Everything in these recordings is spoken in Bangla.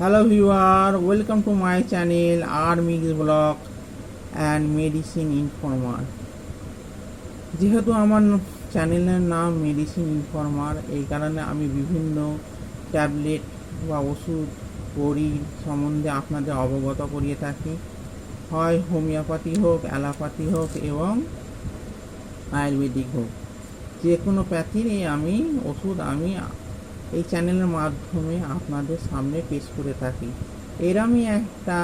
Hello viewer, welcome to my channel R Mix Blog and Medicine Informer। যেহেতু আমার চ্যানেলের নাম মেডিসিন ইনফর্মার, এই কারণে আমি বিভিন্ন ট্যাবলেট বা ওষুধ বড়ির সম্বন্ধে আপনাদের অবগত করিয়ে থাকি। হয় হোমিওপ্যাথি হোক, অ্যালোপ্যাথি হোক এবং আয়ুর্বেদিক হোক, যে কোনো প্যাথির আমি ওষুধ এই চ্যানেলের মাধ্যমে আপনাদের সামনে পেশ করে থাকি। এরমই একটা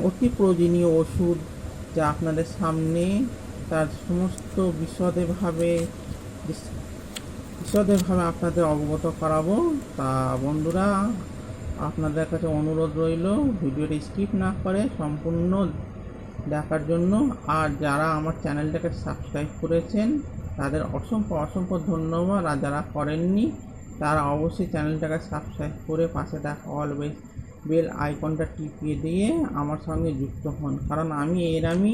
অতি প্রয়োজনীয় ওষুধ যা আপনাদের সামনে তার সমস্ত বিশদভাবে আপনাদের অবগত করাবো। তা বন্ধুরা, আপনাদের কাছে অনুরোধ রইল ভিডিওটি স্কিপ না করে সম্পূর্ণ দেখার জন্য। আর যারা আমার চ্যানেলটাকে সাবস্ক্রাইব করেছেন তাদের অসংখ্য ধন্যবাদ। আর যারা করেননি তারা অবশ্যই চ্যানেলটাকে সাবস্ক্রাইব করে পাশে থাকা অল বেল আইকনটা টিপিয়ে দিয়ে আমার সঙ্গে যুক্ত হন, কারণ আমি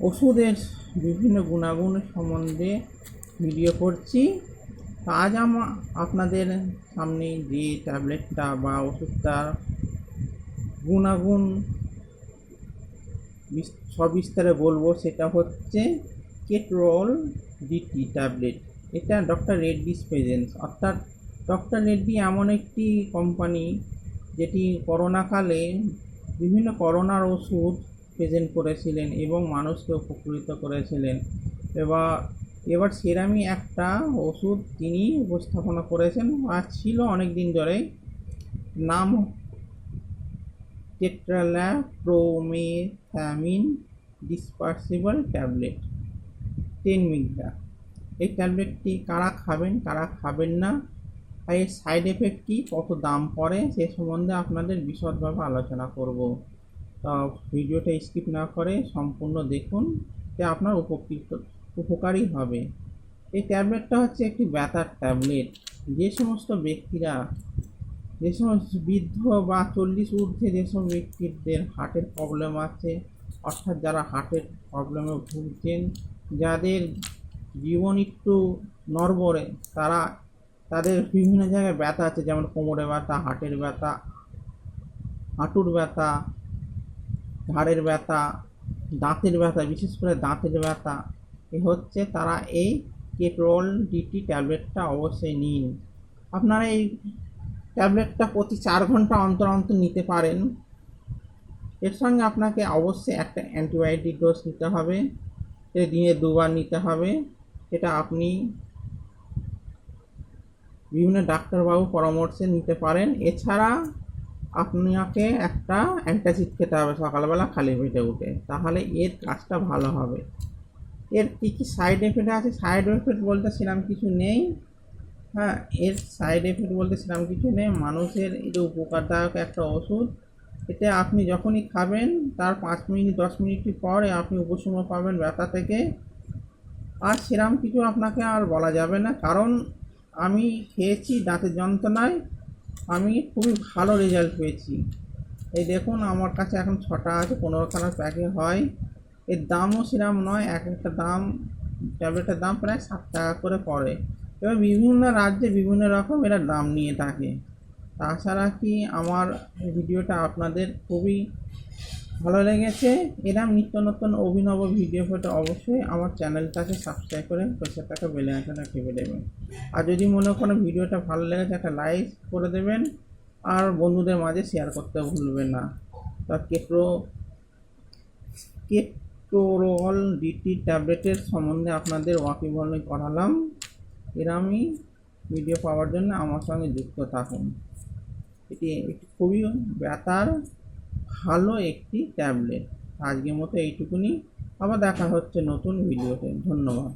ওষুধের বিভিন্ন গুণাগুণের সম্বন্ধে ভিডিও করছি। আজ আপনাদের সামনে যে ট্যাবলেটটা বা ওষুধটার গুণাগুণ সবিস্তারে বলবো সেটা হচ্ছে কেটরল ডিটি ট্যাবলেট। এটা ডক্টর রেড্ডিস প্রেজেন্স, অর্থাৎ ডক্টর রেড্ডি এমন একটি কোম্পানি যেটি করোনাকালে বিভিন্ন করোনার ওষুধ প্রেজেন্ট করেছিলেন এবং মানুষকে উপকৃত করেছিলেন। এবার সেরামই একটা ওষুধ তিনি উপস্থাপনা করেছেন আর ছিল অনেক দিন ধরে, নাম টেট্রাল্যাপ্রোমেথামিন ডিসপার্সিবল ট্যাবলেট 10 মিলিগ্রাম। এই ট্যাবলেটটি কারা খাবেন না, আর এর সাইড এফেক্ট কী, কত দাম পড়ে সে সম্বন্ধে আপনাদের বিশদভাবে আলোচনা করব। তো ভিডিওটা স্কিপ না করে সম্পূর্ণ দেখুন, যে আপনার উপকারী হবে। এই ট্যাবলেটটা হচ্ছে একটি ব্যথার ট্যাবলেট। যে সমস্ত ব্যক্তিরা, যে সমস্ত বৃদ্ধ বা 40 ঊর্ধ্বে যেসব ব্যক্তিদের হার্টের প্রবলেম আছে, অর্থাৎ যারা হার্টের প্রবলেমে ভুগছেন, যাদের জীবন একটু নড়বড়ে, তাদের বিভিন্ন জায়গায় ব্যথা আছে, যেমন কোমরে ব্যথা, হার্টের ব্যথা, হাঁটুর ব্যথা, ঘাড়ের ব্যথা, দাঁতের ব্যথা, বিশেষ করে দাঁতের ব্যথা হচ্ছে, তারা এই কেটরল ডিটি ট্যাবলেটটা অবশ্যই নিন। আপনারা এই ট্যাবলেটটা প্রতি 4 ঘন্টা অন্তর নিতে পারেন। এর সঙ্গে আপনাকে অবশ্যই একটা অ্যান্টিবায়োটিক ডোজ নিতে হবে, দিনে 2 বার নিতে হবে। এটা আপনি বিভিন্ন ডাক্তারবাবু পরামর্শে নিতে পারেন। এছাড়া আপনাকে একটা অ্যান্টাসিড খেতে হবে সকালবেলা খালি পেটে উঠে, তাহলে এর কাজটা ভালো হবে। এর কী কী সাইড এফেক্ট আছে, সাইড এফেক্ট বলতে সেরকম কিছু নেই। এর সাইড এফেক্ট বলতে সেরকম কিছু নেই। মানুষের এটা উপকারদায়ক একটা ওষুধ। এটা আপনি যখনই খাবেন তার 5 মিনিট 10 মিনিট পরে আপনি উপশম পাবেন ব্যথা থেকে। আর সেরকম কিছু আপনাকে আর বলা যাবে না, কারণ আমি খেয়েছি দাঁতের যন্ত্রণায়, আমি খুবই ভালো রেজাল্ট পেয়েছি। এই দেখুন আমার কাছে এখন 6টা আছে, 15খানা প্যাকেট হয়। এর দামও সেরকম নয়, এক একটা দাম, ট্যাবলেটের দাম প্রায় 7 টাকা করে পড়ে। এবার বিভিন্ন রাজ্যে বিভিন্ন রকম এরা দাম নিয়ে থাকে। তাছাড়া কি আমার ভিডিওটা আপনাদের খুবই ভালো লেগেছে, এরকম নিত্য নতুন অভিনব ভিডিও পেতে অবশ্যই আমার চ্যানেলটাকে সাবস্ক্রাইব করে পাশে থাকা বেল আইকনটা টিপে দেবেন। আর যদি মনে করেন ভিডিওটা ভালো লেগেছে একটা লাইক করে দেবেন, আর বন্ধুদের মাঝে শেয়ার করতে ভুলবেন না। তা কেটরল ডিটি ট্যাবলেটের সম্বন্ধে আপনাদের ওয়াকিবহাল করালাম। এরমই ভিডিও পাওয়ার জন্য আমার সঙ্গে যুক্ত থাকুন। এটি খুবই ব্যথার ভালো একটি ট্যাবলেট। আজকের মতো এইটুকুনি, আবার দেখা হচ্ছে নতুন ভিডিওতে। ধন্যবাদ।